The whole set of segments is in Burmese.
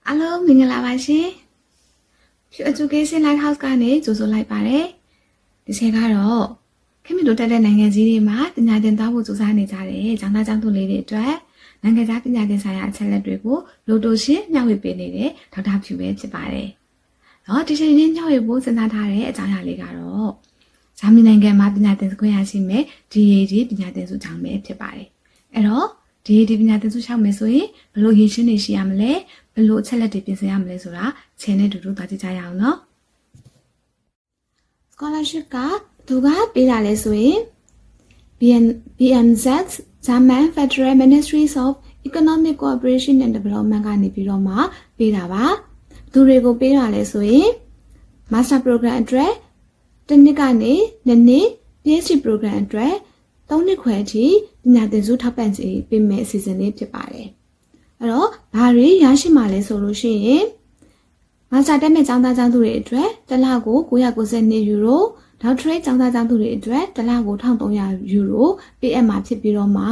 အားလုံးမင်္ဂလာပါရှင်။ Pure Education Lighthouse ကနေကြိုဆိုလိုက်ပါတယ်။ဒီချိန်ကတော့ခင်ဗျတို့တက်တဲ့နိုင်ငံကြီးတွေမှာပညာသင်သွားဖို့ကြိုးစားနေကြတဲ့ကျောင်းသားကျောင်းသူလေးတွေအတွက်နိုင်ငံခြားပညာသင်ဆိုင်ရာအချက်အလက်တွေကိုလိုတိုရှင်မျှဝေပေးနေတဲ့ဒေါက်တာဖြူပဲဖြစ်ပါတယ်။ဒီချိန်ချင်းမျှဝေဖို့စဉ်းစားထားတဲ့အကြောင်းအရာလေးကတော့ဂျာမနီနိုင်ငံမှာပညာသင်ခွင့်ရရှိမဲ့ DAD ပညာသင်စုကျောင်းပဲဖြစ်ပါတယ်။အဲ့တော့ DAD ပညာသင်စုလျှောက်မယ်ဆိုရင်ဘယ်လိုရည်ရှင်းနေရှိရမလဲဘယ်လိုအချက်လက်တွေပြင်ဆင်ရမလဲဆိုတာခြေနဲ့တူတူသွားကြည့်ကြရအောင်နော် Scholarship ကသူကပေးတာလဲဆိုရင် BMZ German Federal Ministries of Economic Cooperation and Development ကနေပြီးတော့မှပေးတာပါသူတွေကိုပေးတာလဲဆိုရင် Master Program အတွက်တစ်နှစ်ကနေနှစ်နှစ် PhD Program အတွက်3နှစ်ခွဲအထိပညာသင်စုထောက်ပံ့ကြေးပေးမယ့်အစီအစဉ်လေးဖြစ်ပါတယ်အဲ့တော့ဘာတွေရရှိမှာလဲဆိုလို့ရှိရင်မာစတာတက်မဲ့ကျောင်းသားကျောင်းသူတွေအတွက်တစ်လကို992ယူရိုဒေါက်ထရေးကျောင်းသားကျောင်းသူတွေအတွက်တစ်လကို1300ယူရိုပေးအပ်မှာဖြစ်ပြီးတော့မှ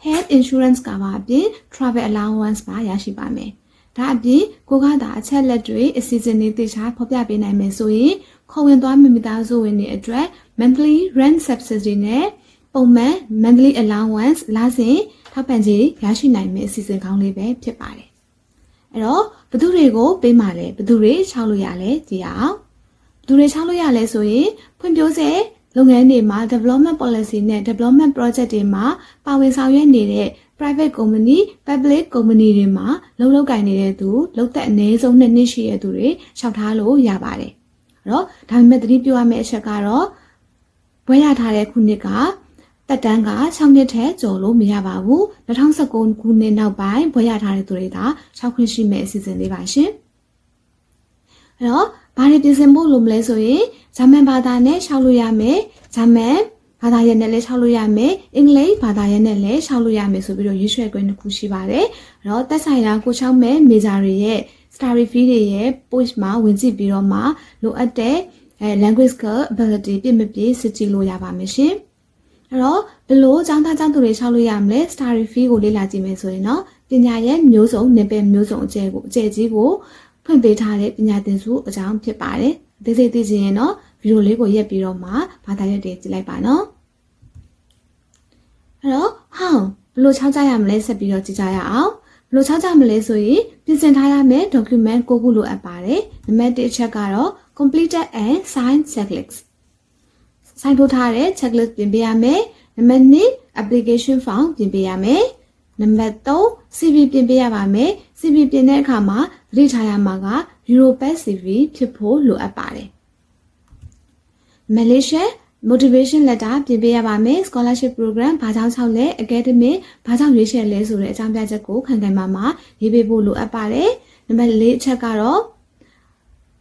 health insurance cover အပြင် travel allowance ပါရရှိပါမယ်ဒါအပြင်ကိုကသာအချက်လက်တွေအစီအစဉ်တွေတေချာဖော်ပြပေးနိုင်မယ်ဆိုရင်ခေါ်ဝင်သွားမိသားစုဝင်တွေအတွက် monthly rent subsidy နဲ့ပုံမှန် monthly allowance လစဉ်ထောက်ပံ့ကြေးရရှိနိုင်မယ့်အစီအစဉ်ကောင်းလေးပဲဖြစ်ပါတယ်။အဲ့တော့ဘသူတွေကိုပေးမှလဲဘသူတွေချောက်လို့ရလဲကြည့်အောင်။ဘသူတွေချောက်လို့ရလဲဆိုရင်ဖွံ့ဖြိုးဆဲလုပ်ငန်းတွေမှာ development policy နဲ့ development project တွေမှာပါဝင်ဆောင်ရွက်နေတဲ့ private company, public company တွေမှာလုပ်ကိုင်နေတဲ့သူလုပ်သက်အနည်းဆုံး2နှစ်ရှိတဲ့သူတွေလျှောက်ထားလို့ရပါတယ်။အဲ့တော့ဒါပေမဲ့သတိပြုရမယ့်အချက်ကတော့ဘွဲရထားတဲ့ခုနှစ်ကတက်တန်းက6နှစ်ထဲကျော်လို့မရပါဘူး2019ခုနှစ်နောက်ပိုင်းဘွဲရထားတဲ့သူတွေသာ6ခွင့်ရှိမဲ့အစီအစဉ်လေးပါရှင်အဲ့တော့ဘာတွေပြင်ဆင်ဖို့လိုမလဲဆိုရင်ဂျာမန်ဘာသာနဲ့ရှောက်လို့ရမယ်ဂျာမန်ဘာသာရပ်နဲ့လည်းရှောက်လို့ရမယ်အင်္ဂလိပ်ဘာသာရပ်နဲ့လည်းရှောက်လို့ရမယ်ဆိုပြီးတော့ရွေးချယ်ခွင့်တစ်ခုရှိပါတယ်အဲ့တော့သက်ဆိုင်ရာကိုချောက်မဲ့မေဂျာတွေရဲ့ study fee တွေရဲ့ post မှာဝင်ကြည့်ပြီးတော့မှလိုအပ်တဲ့language skill ability ပြည့်မပြည့်စစ်ကြည့်လို့ရပါမယ်ရှင်အဲ့တော့ဘယ်လိုကျောင်းသားကျောင်းသူတွေရှောက်လို့ရမလဲ study fee ကိုလေ့လာကြည့်မယ်ဆိုရင်တော့ပညာရဲ့မျိုးစုံနယ်ပယ်မျိုးစုံအကျယ်ကြီးကိုဖွင့်ပေးထားတဲ့ပညာသင်စုအကြောင်းဖြစ်ပါတယ်အသေးစိတ်သိချင်ရင်တော့ဗီဒီယိုလေးကိုရက်ပြီးတော့မှဘာသာရပ်တွေကြည့်လိုက်ပါနော်အဲ့တော့ဘယ်လိုချောက်ကြရမလဲဆက်ပြီးတော့ကြည့်ကြရအောင်ဘယ်လိုချောက်ကြမလဲဆိုရင်ပြင်ဆင်ထားရမယ့် document 9ခုလိုအပ်ပါတယ်နံပါတ်1အချက်ကတော့ completed and signed checklist sign ထိုးထားတဲ့ checklist ပြင်ပေးရမယ်နံပါတ်2 application form ပြင်ပေးရမယ်နံပါတ်3 CV ပြင်ပေးရပါမယ် CV ပြင်တဲ့အခါမှာသတိထားရမှာက Europass CV ဖြစ်ဖို့လိုအပ်ပါတယ် Malaysia motivation letter ပြင်ပေးရပါမယ် scholarship program ဘာကြောင့်6လဲ academic ဘာကြောင့်ရွေးချယ်လဲဆိုတဲ့အကြောင်းပြချက်ကိုခံခံမှာရေးပေးဖို့လိုအပ်ပါတယ်နံပါတ်4အချက်ကတော့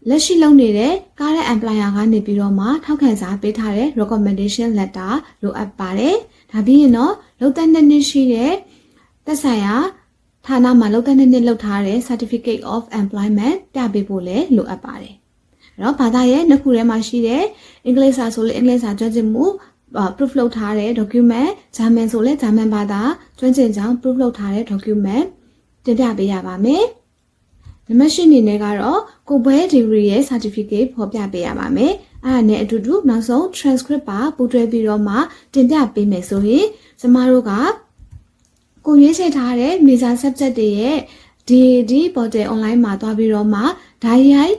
လက်ရှိလုပ်နေတဲ့ကားတဲ့ employer ကနေပြီးတော့မှထောက်ခံစာပေးထားတဲ့ recommendation letter လိုအပ်ပါတယ်။ဒါပြီးရင်တော့လုပ်သက်2နှစ်ရှိတဲ့သက်ဆိုင်ရာဌာနမှာလုပ်သက်2နှစ်လုပ်ထားတဲ့ certificate of employment ပြပေးဖို့လည်းလိုအပ်ပါတယ်။အဲ့တော့ဘာသာရဲ့နှစ်ခုထဲမှာရှိတဲ့အင်္ဂလိပ်စာဆိုလည်းအင်္ဂလိပ်စာကျွမ်းကျင်မှုproof လုပ်ထားတဲ့ document ဂျာမန်ဆိုလည်းဂျာမန်ဘာသာကျွမ်းကျင်ကြောင်း proof လုပ်ထားတဲ့ document တင်ပြပေးရပါမယ်။နံပါတ်8အနေနဲ့ကတော့ကိုဘွဲ degree ရဲ့ certificate ဖော်ပြပေးရပါမယ်။အဲ့ဒါနဲ့အတူတူနောက်ဆုံး transcript ပါပူးတွဲပြီးတော့မှတင်ပြပေးမယ်ဆိုရင်ကျမတို့ကကိုရွေးချယ်ထားတဲ့ major subject တွေရဲ့ DAD portal online မှာသွားပြီးတော့မှဓာတ်ရိုက်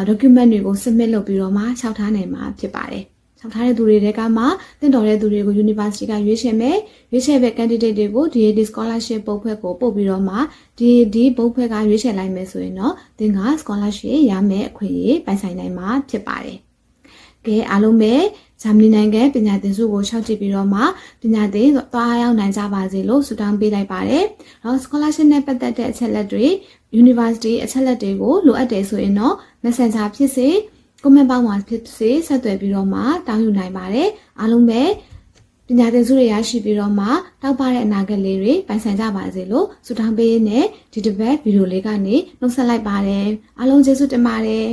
document တွေကို submit လုပ်ပြီးတော့မှလျှောက်ထားနိုင်မှာဖြစ်ပါတယ်။လျှောက်ထားတဲ့သူတွေကမှသင်တော်တဲ့သူတွေကို university ကရွေးချယ်မယ်ရွေးချယ်တဲ့ candidate တွေကို DAD scholarship ပုတ်ဖွဲ့ကိုပို့ပြီးတော့မှ DAD ပုတ်ဖွဲ့ကရွေးချယ်လိုက်မယ်ဆိုရင်တော့သင်က scholarship ရမယ်အခွင့်အရေးပိုင်ဆိုင်နိုင်မှာဖြစ်ပါတယ်။ကဲအားလုံးပဲဂျာမနီနိုင်ငံပညာသင်စုကိုရှောက်ကြည့်ပြီးတော့မှပညာသင်သွားရောက်နိုင်ကြပါစေလို့ဆုတောင်းပေးလိုက်ပါတယ်။တော့ scholarship နဲ့ပတ်သက်တဲ့အချက်လက်တွေ university အချက်လက်တွေကိုလိုအပ်တယ်ဆိုရင်တော့ messenger ဖြစ်စေcomment box မှာဖြစ်စေဆက်သွယ်ပြီးတော့မှတောင်းယူနိုင်ပါတယ်အားလုံးပဲပညာသင်စုတွေရရှိပြီးတော့မှတောက်ပတဲ့အနာဂတ်လေးတွေပိုင်ဆိုင်ကြပါစေလို့ဆုတောင်းပေးရင်းနဲ့ဒီတစ်ပတ်ဗီဒီယိုလေးကနေနှုတ်ဆက်လိုက်ပါတယ်အားလုံးကျေးဇူးတင်ပါတယ်